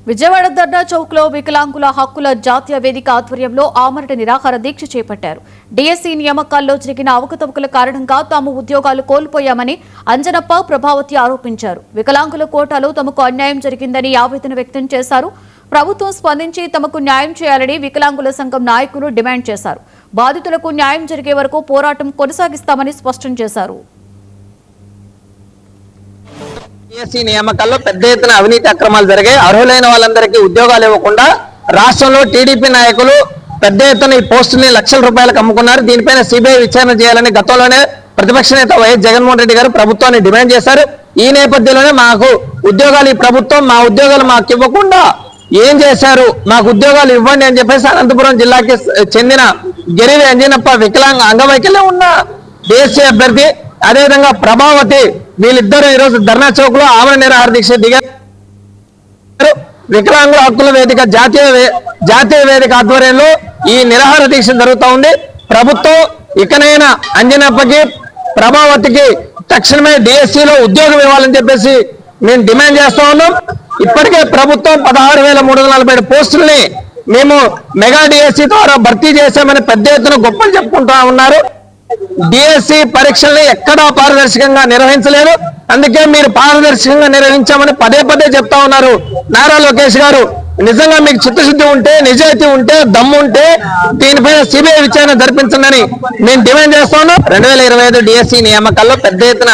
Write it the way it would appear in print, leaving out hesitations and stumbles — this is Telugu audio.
విజయవాడ ధర్నా చౌక్ లో వికలాంగుల హక్కుల జాతీయ వేదిక ఆధ్వర్యంలో ఆమరణ నిరాహార దీక్ష చేపట్టారు. డిఎస్సి నియామకాల్లో జరిగిన అవకతవకల కారణంగా తాము ఉద్యోగాలు కోల్పోయామని అంజనప్ప, ప్రభావతి ఆరోపించారు. వికలాంగుల కోటాలో తమకు అన్యాయం జరిగిందని ఆవేదన వ్యక్తం చేశారు. ప్రభుత్వం స్పందించి తమకు న్యాయం చేయాలని వికలాంగుల సంఘం నాయకులు డిమాండ్ చేశారు. బాధితులకు న్యాయం జరిగే వరకు పోరాటం కొనసాగిస్తామని స్పష్టం చేశారు. డిఎస్సి నియామకాల్లో పెద్ద ఎత్తున అవినీతి అక్రమాలు జరిగాయి. అర్హులైన వాళ్ళందరికీ ఉద్యోగాలు ఇవ్వకుండా రాష్ట్రంలో టీడీపీ నాయకులు పెద్ద ఎత్తున ఈ పోస్టుల్ని లక్షల రూపాయలకు అమ్ముకున్నారు. దీనిపైన సిబిఐ విచారణ చేయాలని గతంలోనే ప్రతిపక్ష నేత వైఎస్ జగన్మోహన్ రెడ్డి గారు ప్రభుత్వాన్ని డిమాండ్ చేశారు. ఈ నేపథ్యంలోనే మాకు ఉద్యోగాలు ఈ ప్రభుత్వం మా ఉద్యోగాలు మాకు ఇవ్వకుండా ఏం చేశారు, మాకు ఉద్యోగాలు ఇవ్వండి అని చెప్పేసి అనంతపురం జిల్లాకి చెందిన గిరివి అంజనప్ప వికలాంగ అంగవైకల్యం ఉన్న డిఎస్సి అభ్యర్థి, అదేవిధంగా ప్రభావతి, వీళ్ళిద్దరూ ఈరోజు ధర్నా చౌక్ లో ఆమరణ నిరాహార దీక్ష దిగారు. వికలాంగుల హక్కుల వేదిక జాతీయ వేదిక ఆధ్వర్యంలో ఈ నిరాహార దీక్ష జరుగుతూ ఉంది. ప్రభుత్వం ఇకనైనా అంజనప్పకి, ప్రభావతికి తక్షణమే డిఎస్సిలో ఉద్యోగం ఇవ్వాలని చెప్పేసి మేము డిమాండ్ చేస్తా ఉన్నాం. ఇప్పటికే ప్రభుత్వం 16,347 పోస్టుల్ని మేము మెగా డిఎస్సి ద్వారా భర్తీ చేశామని పెద్ద ఎత్తున గొప్పలు చెప్పుకుంటా ఉన్నారు. డిఎస్సి పరీక్షల్ని ఎక్కడా పారదర్శకంగా నిర్వహించలేదు. అందుకే మీరు పారదర్శకంగా నిర్వహించామని పదే పదే చెప్తా ఉన్నారు. నారా లోకేష్ గారు, నిజంగా మీకు చిత్తశుద్ధి ఉంటే, నిజాయితీ ఉంటే, దమ్ము ఉంటే దీనిపైన సిబిఐ విచారణ జరిపించండి మేము డిమాండ్ చేస్తా ఉన్నాం. 2025 డిఎస్సి నియామకాల్లో పెద్ద ఎత్తున